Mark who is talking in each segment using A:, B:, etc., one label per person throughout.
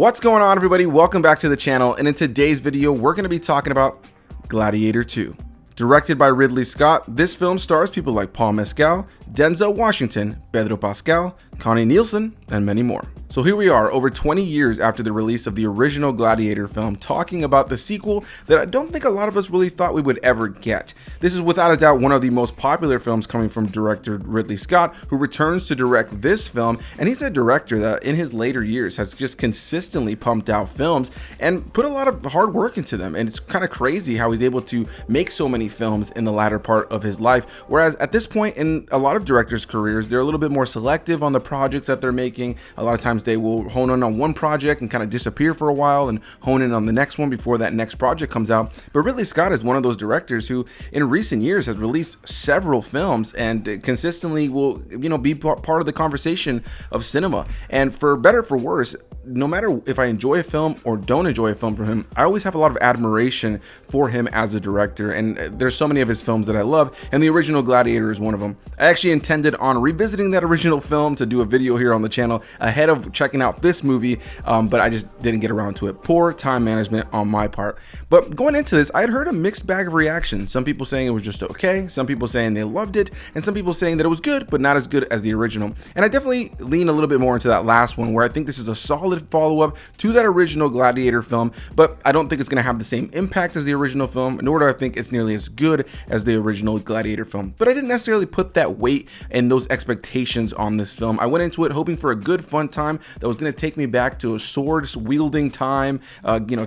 A: What's going on, everybody? Welcome back to the channel, and in today's video we're going to be talking about Gladiator 2. Directed by Ridley Scott, this film stars people like Mescal, Denzel Washington, Pedro Pascal, Connie Nielsen, and many more. So here we are, over 20 years after the release of the original Gladiator film, talking about the sequel that I don't think a lot of us really thought we would ever get. This is without a doubt one of the most popular films coming from director Ridley Scott, who returns to direct this film, and he's a director that in his later years has just consistently pumped out films and put a lot of hard work into them, and it's kind of crazy how he's able to make so many films in the latter part of his life, whereas at this point in a lot of directors' careers, they're a little bit more selective on the projects that they're making. A lot of times they will hone in on one project and kind of disappear for a while and hone in on the next one before that next project comes out. But Ridley Scott is one of those directors who in recent years has released several films and consistently will, be part of the conversation of cinema. And for better or for worse, no matter if I enjoy a film or don't enjoy a film from him, I always have a lot of admiration for him as a director, and there's so many of his films that I love, and the original Gladiator is one of them. I actually intended on revisiting that original film to do a video here on the channel ahead of checking out this movie, but I just didn't get around to it. Poor time management on my part. But going into this, I had heard a mixed bag of reactions. Some people saying it was just okay, some people saying they loved it, and some people saying that it was good, but not as good as the original. And I definitely lean a little bit more into that last one, where I think this is a solid follow-up to that original Gladiator film, but I don't think it's going to have the same impact as the original film, nor do I think it's nearly as good as the original Gladiator film. But I didn't necessarily put that weight and those expectations on this film. I went into it hoping for a good fun time that was going to take me back to a swords wielding time,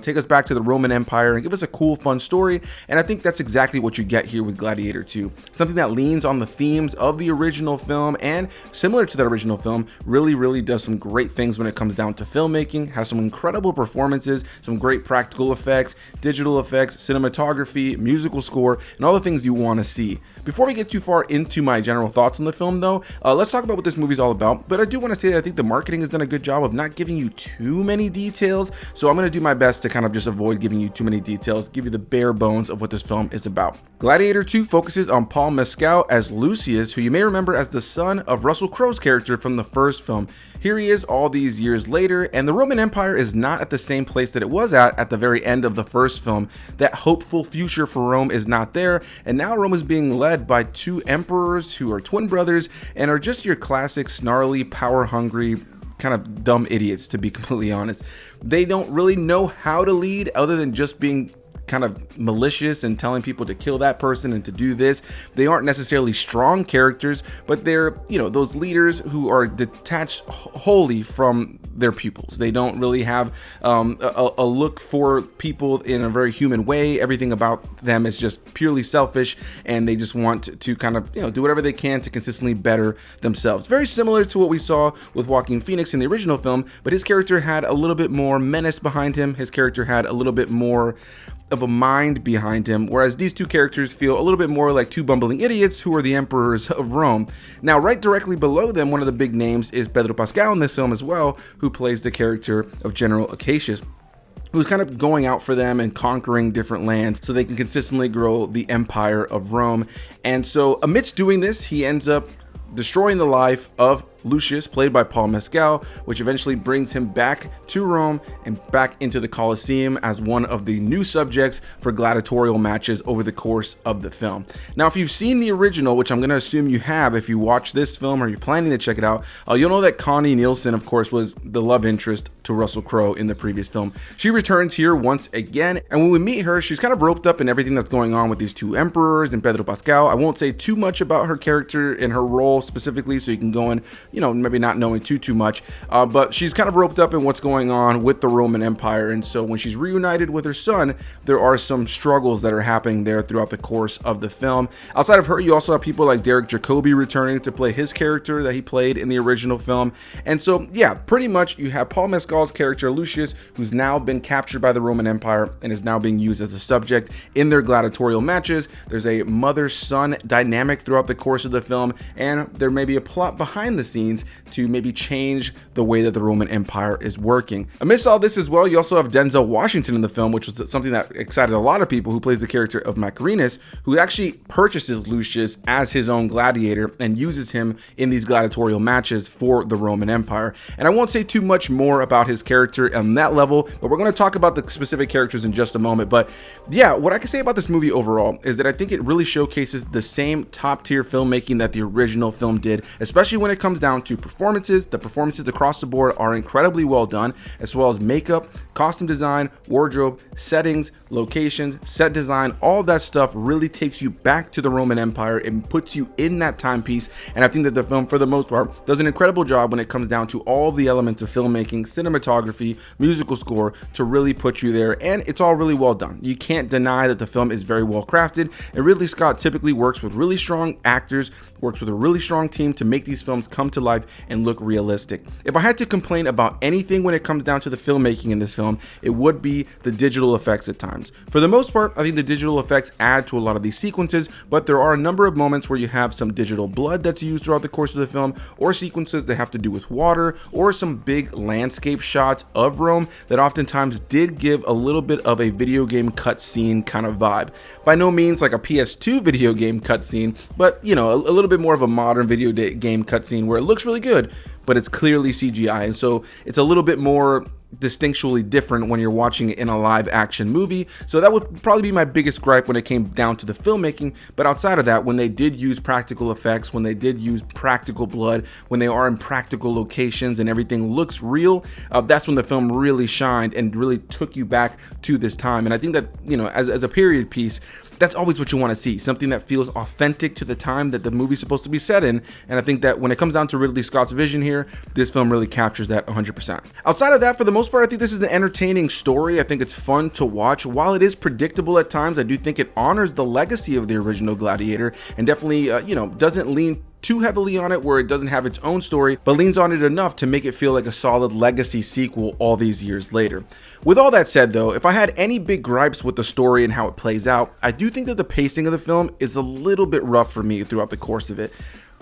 A: take us back to the Roman Empire and give us a cool fun story, and I think that's exactly what you get here with Gladiator 2. Something that leans on the themes of the original film and, similar to that original film, really does some great things when it comes down to filmmaking, has some incredible performances, some great practical effects, digital effects, cinematography, musical score, and all the things you want to see. Before we get too far into my general thoughts on the film though, let's talk about what this movie's all about. But I do want to say that I think the marketing has done a good job of not giving you too many details, so I'm going to do my best to kind of just avoid giving you too many details, give you the bare bones of what this film is about. Gladiator 2 focuses on Mescal as Lucius, who you may remember as the son of Russell Crowe's character from the first film. Here he is all these years later, and the Roman Empire is not at the same place that it was at the very end of the first film. That hopeful future for Rome is not there, and now Rome is being led by two emperors who are twin brothers and are just your classic snarly, power-hungry, kind of dumb idiots, to be completely honest. They don't really know how to lead other than just being kind of malicious and telling people to kill that person and to do this. They aren't necessarily strong characters, but they're, those leaders who are detached wholly from their pupils. They don't really have a look for people in a very human way. Everything about them is just purely selfish, and they just want to kind of, do whatever they can to consistently better themselves. Very similar to what we saw with Joaquin Phoenix in the original film, but his character had a little bit more menace behind him. His character had a little bit more of a mind behind him, whereas these two characters feel a little bit more like two bumbling idiots who are the emperors of Rome. Now, right directly below them, one of the big names is Pedro Pascal in this film as well, who plays the character of General Acacius, who's kind of going out for them and conquering different lands so they can consistently grow the empire of Rome. And so amidst doing this, he ends up destroying the life of Lucius, played by Mescal, which eventually brings him back to Rome and back into the Colosseum as one of the new subjects for gladiatorial matches over the course of the film. Now, if you've seen the original, which I'm going to assume you have if you watch this film or you're planning to check it out, you'll know that Connie Nielsen, of course, was the love interest to Russell Crowe in the previous film. She returns here once again, and when we meet her, she's kind of roped up in everything that's going on with these two emperors and Pedro Pascal. I won't say too much about her character and her role specifically, so you can go in, maybe not knowing too much, but she's kind of roped up in what's going on with the Roman Empire. And so when she's reunited with her son, there are some struggles that are happening there throughout the course of the film. Outside of her, you also have people like Derek Jacobi returning to play his character that he played in the original film. And so, yeah, pretty much you have Mescal's character Lucius, who's now been captured by the Roman Empire and is now being used as a subject in their gladiatorial matches. There's a mother-son dynamic throughout the course of the film, and there may be a plot behind the scenes scenes to maybe change the way that the Roman Empire is working. Amidst all this as well, you also have Denzel Washington in the film, which was something that excited a lot of people, who plays the character of Macrinus, who actually purchases Lucius as his own gladiator and uses him in these gladiatorial matches for the Roman Empire. And I won't say too much more about his character on that level, but we're going to talk about the specific characters in just a moment. But yeah, what I can say about this movie overall is that I think it really showcases the same top tier filmmaking that the original film did, especially when it comes down to performances. The performances across the board are incredibly well done, as well as makeup, costume design, wardrobe, settings, locations, set design. All that stuff really takes you back to the Roman Empire and puts you in that timepiece. And I think that the film, for the most part, does an incredible job when it comes down to all the elements of filmmaking, cinematography, musical score, to really put you there. And it's all really well done. You can't deny that the film is very well crafted, and Ridley Scott typically works with really strong actors, works with a really strong team to make these films come to life and look realistic. If I had to complain about anything when it comes down to the filmmaking in this film, it would be the digital effects at times. For the most part, I think the digital effects add to a lot of these sequences, but there are a number of moments where you have some digital blood that's used throughout the course of the film, or sequences that have to do with water, or some big landscape shots of Rome that oftentimes did give a little bit of a video game cutscene kind of vibe. By no means like a PS2 video game cutscene, but you know, a little bit more of a modern video game cutscene where it looks really good, but it's clearly CGI, and so it's a little bit more distinctually different when you're watching it in a live action movie. So that would probably be my biggest gripe when it came down to the filmmaking. But outside of that, when they did use practical effects, when they did use practical blood, when they are in practical locations and everything looks real, that's when the film really shined and really took you back to this time. And I think that, you know, as a period piece, that's always what you want to see, something that feels authentic to the time that the movie's supposed to be set in. And I think that when it comes down to Ridley Scott's vision here, this film really captures that 100%. Outside of that, for the most part, I think this is an entertaining story. I think it's fun to watch. While it is predictable at times, I do think it honors the legacy of the original Gladiator, and definitely, doesn't lean too heavily on it where it doesn't have its own story, but leans on it enough to make it feel like a solid legacy sequel all these years later. With all that said though, if I had any big gripes with the story and how it plays out, I do think that the pacing of the film is a little bit rough for me throughout the course of it.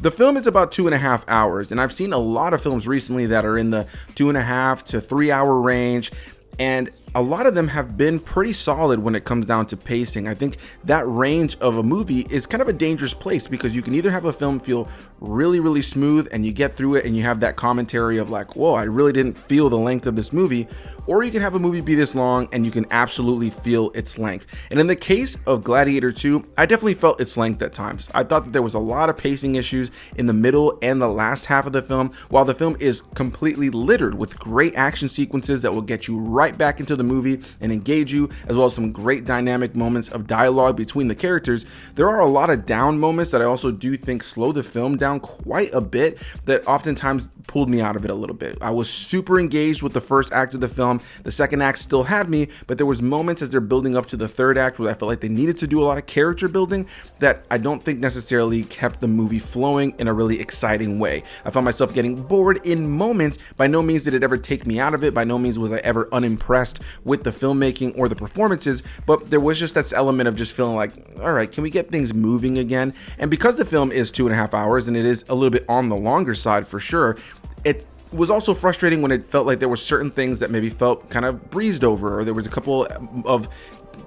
A: The film is about 2.5 hours, and I've seen a lot of films recently that are in the 2.5 to 3 hour range, and a lot of them have been pretty solid when it comes down to pacing. I think that range of a movie is kind of a dangerous place, because you can either have a film feel really, really smooth and you get through it and you have that commentary of like, whoa, I really didn't feel the length of this movie, or you can have a movie be this long and you can absolutely feel its length. And in the case of Gladiator 2, I definitely felt its length at times. I thought that there was a lot of pacing issues in the middle and the last half of the film, while the film is completely littered with great action sequences that will get you right back into the movie and engage you, as well as some great dynamic moments of dialogue between the characters. There are a lot of down moments that I also do think slow the film down quite a bit, that oftentimes pulled me out of it a little bit. I was super engaged with the first act of the film. The second act still had me, but there was moments as they're building up to the third act where I felt like they needed to do a lot of character building that I don't think necessarily kept the movie flowing in a really exciting way. I found myself getting bored in moments. By no means did it ever take me out of it. By no means was I ever unimpressed with the filmmaking or the performances, but there was just this element of just feeling like, all right, can we get things moving again? And because the film is 2.5 hours and it is a little bit on the longer side for sure, it was also frustrating when it felt like there were certain things that maybe felt kind of breezed over, or there was a couple of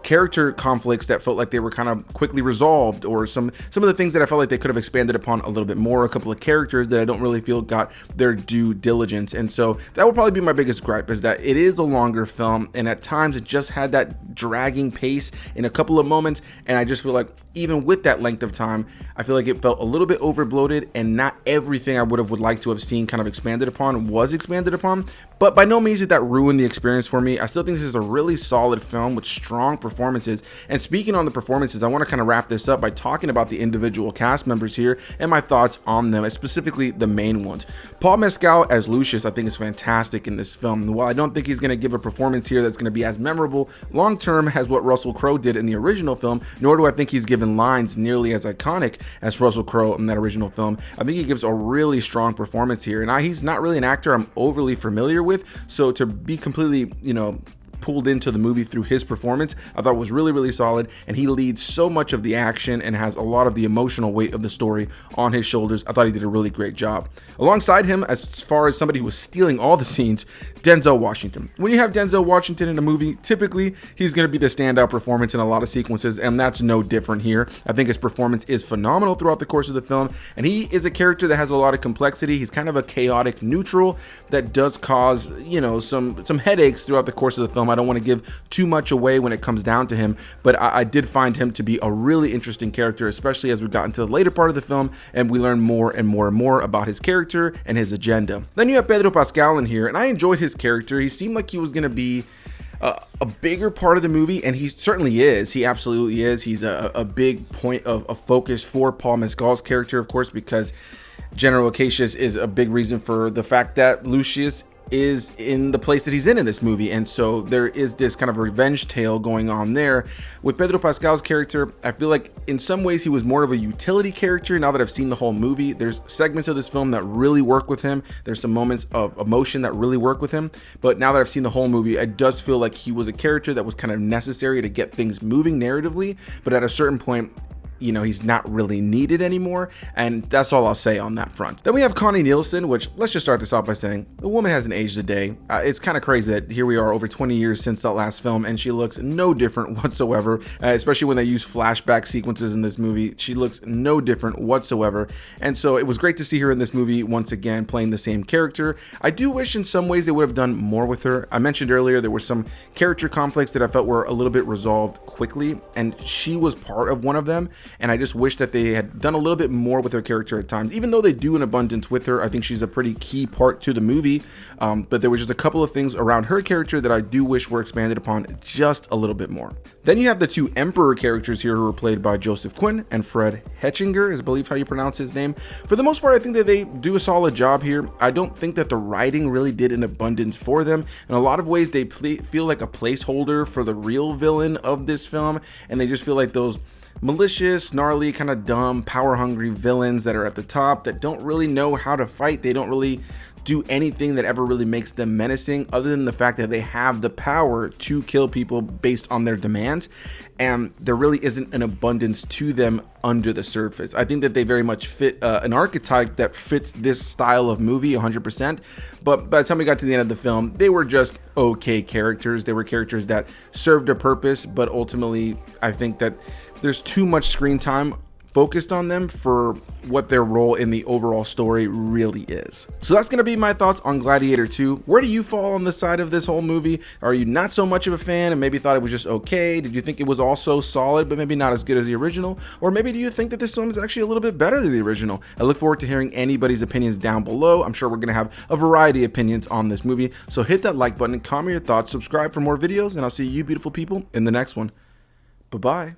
A: character conflicts that felt like they were kind of quickly resolved, or some of the things that I felt like they could have expanded upon a little bit more, a couple of characters that I don't really feel got their due diligence. And so that would probably be my biggest gripe, is that it is a longer film, and at times it just had that dragging pace in a couple of moments, and I just feel like even with that length of time, I feel like it felt a little bit over bloated, and not everything I would like to have seen kind of expanded upon was expanded upon. But by no means did that ruin the experience for me. I still think this is a really solid film with strong performances. And speaking on the performances, I want to kind of wrap this up by talking about the individual cast members here and my thoughts on them, specifically the main ones. Paul Mescal as Lucius, I think, is fantastic in this film. While I don't think he's going to give a performance here that's going to be as memorable long term as what Russell Crowe did in the original film, nor do I think he's given lines nearly as iconic as Russell Crowe in that original film. I think he gives a really strong performance here, and he's not really an actor I'm overly familiar with, so to be completely, pulled into the movie through his performance, I thought was really, really solid, and he leads so much of the action and has a lot of the emotional weight of the story on his shoulders. I thought he did a really great job. Alongside him, as far as somebody who was stealing all the scenes, Denzel Washington. When you have Denzel Washington in a movie, typically he's going to be the standout performance in a lot of sequences, and that's no different here. I think his performance is phenomenal throughout the course of the film, and he is a character that has a lot of complexity. He's kind of a chaotic neutral that does cause, you know, some headaches throughout the course of the film. I don't want to give too much away when it comes down to him, but I did find him to be a really interesting character, especially as we got into the later part of the film and we learn more and more and more about his character and his agenda. Then you have Pedro Pascal in here, and I enjoyed his character. He seemed like he was going to be a bigger part of the movie, and he certainly is. He absolutely is. He's a big point of focus for Paul Mescal's character, of course, because General Acacius is a big reason for the fact that Lucius is in the place that he's in this movie, and so there is this kind of revenge tale going on there. With Pedro Pascal's character, I feel like in some ways he was more of a utility character. Now that I've seen the whole movie, there's segments of this film that really work with him. There's some moments of emotion that really work with him, but now that I've seen the whole movie, it does feel like he was a character that was kind of necessary to get things moving narratively, but at a certain point, you know, he's not really needed anymore, and that's all I'll say on that front. Then we have Connie Nielsen, which, let's just start this off by saying the woman hasn't aged a day. It's kind of crazy that here we are over 20 years since that last film, and she looks no different whatsoever, especially when they use flashback sequences in this movie. She looks no different whatsoever, and so it was great to see her in this movie once again playing the same character. I do wish in some ways they would have done more with her. I mentioned earlier there were some character conflicts that I felt were a little bit resolved quickly, and she was part of one of them. And I just wish that they had done a little bit more with her character at times. Even though they do in abundance with her, I think she's a pretty key part to the movie. But there were just a couple of things around her character that I do wish were expanded upon just a little bit more. Then you have the two Emperor characters here who were played by Joseph Quinn and Fred Hetchinger, is I believe how you pronounce his name. For the most part, I think that they do a solid job here. I don't think that the writing really did an abundance for them. In a lot of ways, they feel like a placeholder for the real villain of this film, and they just feel like those malicious, gnarly, kind of dumb, power-hungry villains that are at the top that don't really know how to fight. They don't really do anything that ever really makes them menacing, other than the fact that they have the power to kill people based on their demands, and there really isn't an abundance to them under the surface. I think that they very much fit an archetype that fits this style of movie 100%, but by the time we got to the end of the film, they were just okay characters. They were characters that served a purpose, but ultimately I think that there's too much screen time focused on them for what their role in the overall story really is. So that's going to be my thoughts on Gladiator 2. Where do you fall on the side of this whole movie? Are you not so much of a fan and maybe thought it was just okay? Did you think it was also solid but maybe not as good as the original? Or maybe do you think that this film is actually a little bit better than the original? I look forward to hearing anybody's opinions down below. I'm sure we're going to have a variety of opinions on this movie. So hit that like button, comment your thoughts, subscribe for more videos, and I'll see you beautiful people in the next one. Bye-bye.